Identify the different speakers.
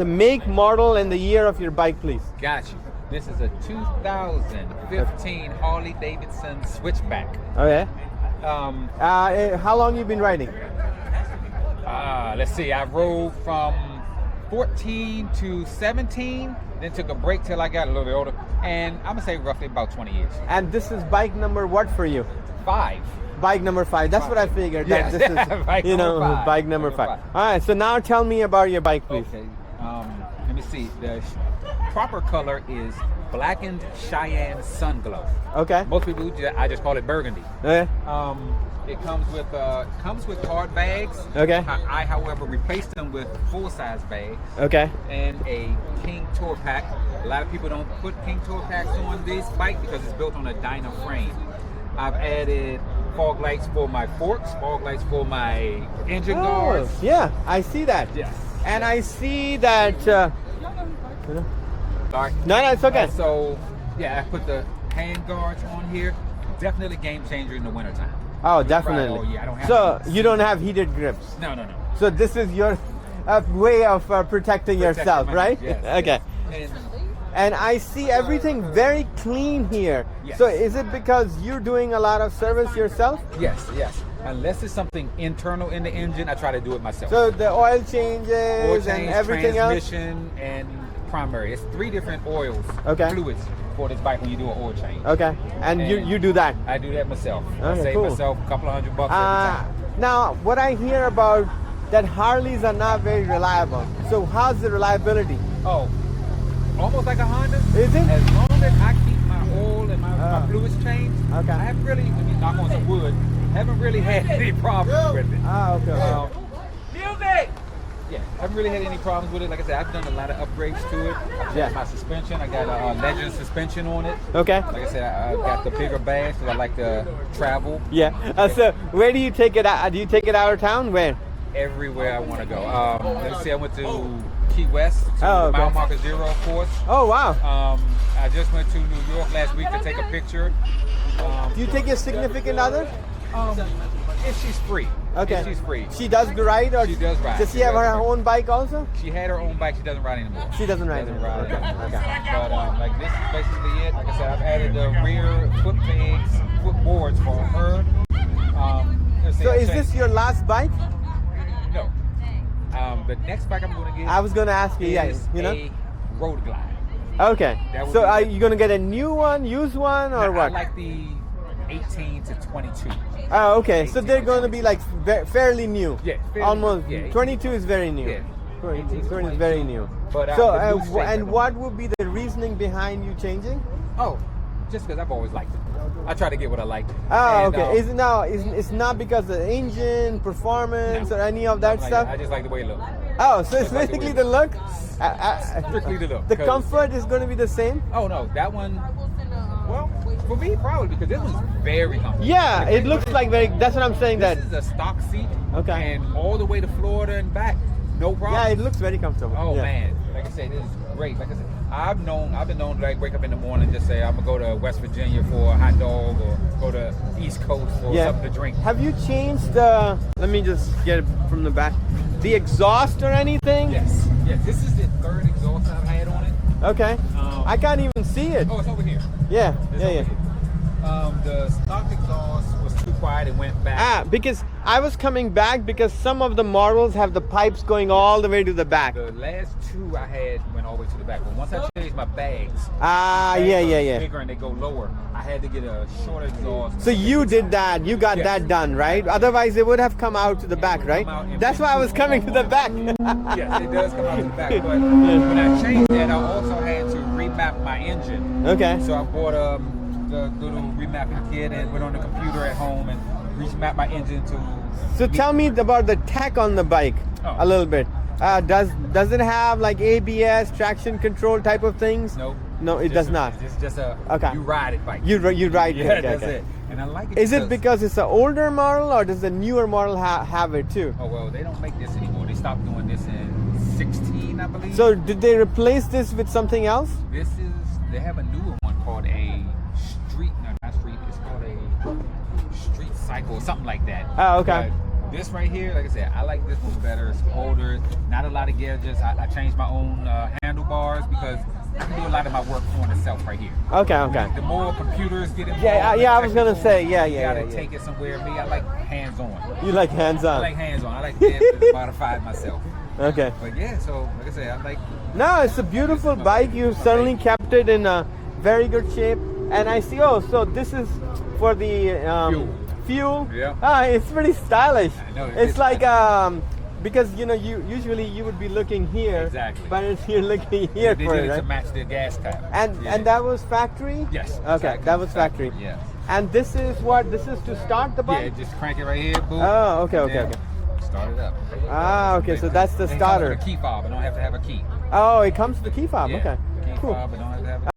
Speaker 1: The make, model, and the year of your bike, please.
Speaker 2: Got you. This is a 2015 Harley-Davidson Switchback.
Speaker 1: Okay. How long you been riding?
Speaker 2: Let's see. I rode from 14 to 17, then took a break till I got a little bit older, and I'm gonna say roughly about 20 years.
Speaker 1: And this is bike number what for you?
Speaker 2: 5.
Speaker 1: Bike number 5. That's what I figured.
Speaker 2: Yes.
Speaker 1: That this is,
Speaker 2: Bike number 5.
Speaker 1: bike number 5. All right. So now tell me about your bike, please.
Speaker 2: Okay. Let me see. The proper color is blackened Cheyenne Sun Glow.
Speaker 1: Okay.
Speaker 2: Most people, I just call it burgundy.
Speaker 1: Okay.
Speaker 2: It comes with hard bags.
Speaker 1: Okay.
Speaker 2: I, however, replaced them with full-size bags.
Speaker 1: Okay.
Speaker 2: And a King Tour Pack. A lot of people don't put King Tour Packs on this bike because it's built on a Dyna frame. I've added fog lights for my forks, fog lights for my engine guards.
Speaker 1: Yeah, I see that.
Speaker 2: Yes.
Speaker 1: And I see that.
Speaker 2: Sorry.
Speaker 1: No, it's okay.
Speaker 2: So, yeah, I put the hand guards on here. Definitely game changer in the wintertime.
Speaker 1: Oh, definitely.
Speaker 2: Oh, yeah, I don't have
Speaker 1: so you don't have heated grips.
Speaker 2: No.
Speaker 1: So this is your way of protecting yourself, right?
Speaker 2: Yes,
Speaker 1: okay.
Speaker 2: Yes.
Speaker 1: And I see everything very clean here.
Speaker 2: Yes.
Speaker 1: So is it because you're doing a lot of service yourself?
Speaker 2: Yes. Unless it's something internal in the engine, I try to do it myself.
Speaker 1: So the oil changes and everything else?
Speaker 2: Transmission and primary. It's 3 different oils, fluids for this bike when you do an oil change.
Speaker 1: Okay. And you do that?
Speaker 2: I do that myself.
Speaker 1: Okay,
Speaker 2: I save
Speaker 1: cool.
Speaker 2: myself a couple of $100 every time.
Speaker 1: Now, what I hear about that Harleys are not very reliable. So how's the reliability?
Speaker 2: Oh, almost like a Honda.
Speaker 1: Is it?
Speaker 2: As long as I keep my oil and my fluids changed,
Speaker 1: okay.
Speaker 2: I haven't really, when you knock on some wood, haven't really had any problems with it.
Speaker 1: Okay.
Speaker 2: Music! Yeah, I haven't really had any problems with it. Like I said, I've done a lot of upgrades to it. I've changed my suspension. I got a Legend suspension on it.
Speaker 1: Okay.
Speaker 2: Like I said, I got the bigger bags because I like to travel.
Speaker 1: Yeah. So where do you take it out? Do you take it out of town? Where?
Speaker 2: Everywhere I want to go. Let's see, I went to Key West, to the mile marker 0, of course.
Speaker 1: Oh, wow.
Speaker 2: I just went to New York last week to take a picture.
Speaker 1: Do you take your significant other?
Speaker 2: If she's free.
Speaker 1: Okay.
Speaker 2: If she's free.
Speaker 1: She does ride, or
Speaker 2: she does ride.
Speaker 1: Does she have her own bike also?
Speaker 2: She had her own bike. She doesn't ride anymore.
Speaker 1: She doesn't ride anymore.
Speaker 2: Okay. But like this is basically it. Like I said, I've added the rear foot pegs, foot boards for her.
Speaker 1: So is this your last bike?
Speaker 2: No. The next bike I'm going to get.
Speaker 1: I was going to ask you.
Speaker 2: Is a Road Glide.
Speaker 1: Okay. So are you going to get a new one, used one, or what?
Speaker 2: I like the 18 to 22.
Speaker 1: Oh, okay. So they're going to be like fairly new.
Speaker 2: Yeah.
Speaker 1: Almost.
Speaker 2: Yeah,
Speaker 1: 22 is very new.
Speaker 2: Yeah.
Speaker 1: 20 is very new.
Speaker 2: But,
Speaker 1: so, and what would be the reasoning behind you changing?
Speaker 2: Oh, just because I've always liked it. I try to get what I like.
Speaker 1: Oh, okay. It's not because of the engine, performance, or any of that stuff?
Speaker 2: I just like the way it looks.
Speaker 1: Oh, so it's basically the look?
Speaker 2: Strictly the look.
Speaker 1: The comfort is going to be the same?
Speaker 2: Oh, no. That one, well, for me, probably, because this one's very comfortable.
Speaker 1: Yeah, it looks like very, that's what I'm saying.
Speaker 2: This is a stock seat.
Speaker 1: Okay.
Speaker 2: And all the way to Florida and back, no problem.
Speaker 1: Yeah, it looks very comfortable.
Speaker 2: Oh, man. Like I said, this is great. Like I said, I've been known to like wake up in the morning and just say, I'm going to go to West Virginia for a hot dog or go to East Coast for something to drink.
Speaker 1: Have you changed the, let me just get it from the back, the exhaust or anything?
Speaker 2: Yes. This is the 3rd exhaust I've had on it.
Speaker 1: Okay. I can't even see it.
Speaker 2: Oh, it's over here.
Speaker 1: Yeah.
Speaker 2: Here. The stock exhaust was too quiet. It went back.
Speaker 1: Because I was coming back because some of the models have the pipes going all the way to the back.
Speaker 2: The last 2 I had went all the way to the back. But once I changed my bags, bigger and they go lower, I had to get a shorter exhaust.
Speaker 1: So you did that. You got that done, right? Otherwise, it would have come out to the back, right? That's why I was coming to the back.
Speaker 2: Yes, it does come out to the back. But when I changed that, I also had to remap my engine.
Speaker 1: Okay.
Speaker 2: So I bought the little remapping kit and went on the computer at home and remapped my engine to.
Speaker 1: So tell me about the tech on the bike a little bit. Does it have like ABS, traction control type of things?
Speaker 2: Nope.
Speaker 1: No, it does not.
Speaker 2: It's just a you ride it bike.
Speaker 1: You ride it.
Speaker 2: Yeah, that's it. And I like it.
Speaker 1: Is it because it's an older model or does the newer model have it too?
Speaker 2: Oh well, they don't make this anymore. They stopped doing this in 16, I believe.
Speaker 1: So did they replace this with something else?
Speaker 2: They have a newer one called a Street, no, not Street. It's called a Street Cycle or something like that.
Speaker 1: Oh, okay.
Speaker 2: This right here, like I said, I like this one better. It's older, not a lot of gadgets. I changed my own handlebars because I can do a lot of my work on itself right here.
Speaker 1: Okay, okay.
Speaker 2: The more computers get involved,
Speaker 1: Yeah, I was gonna say, yeah.
Speaker 2: You gotta take it somewhere. Me, I like hands-on.
Speaker 1: You like hands-on?
Speaker 2: I like hands-on. I like to be able to modify it myself.
Speaker 1: Okay.
Speaker 2: But yeah, so like I said, I like.
Speaker 1: No, it's a beautiful bike. You certainly kept it in a very good shape. And I see. Oh, so this is for the fuel.
Speaker 2: Yeah.
Speaker 1: Ah, it's pretty stylish.
Speaker 2: I know,
Speaker 1: it's like because you usually you would be looking here.
Speaker 2: Exactly.
Speaker 1: But you're looking here
Speaker 2: They
Speaker 1: for
Speaker 2: did
Speaker 1: it,
Speaker 2: it
Speaker 1: right?
Speaker 2: to match the gas cap.
Speaker 1: And that was factory.
Speaker 2: Yes.
Speaker 1: Okay,
Speaker 2: exactly,
Speaker 1: that was factory.
Speaker 2: Yeah.
Speaker 1: And this is what? This is to start the bike.
Speaker 2: Yeah, just crank it right here. Boom.
Speaker 1: Oh, okay,
Speaker 2: and
Speaker 1: okay,
Speaker 2: then Start it up.
Speaker 1: Ah, okay. So that's the
Speaker 2: It comes
Speaker 1: starter.
Speaker 2: with a key fob. I don't have to have a key.
Speaker 1: Oh, it comes with the key fob.
Speaker 2: Yeah,
Speaker 1: Okay.
Speaker 2: Key
Speaker 1: Cool.
Speaker 2: fob, but don't have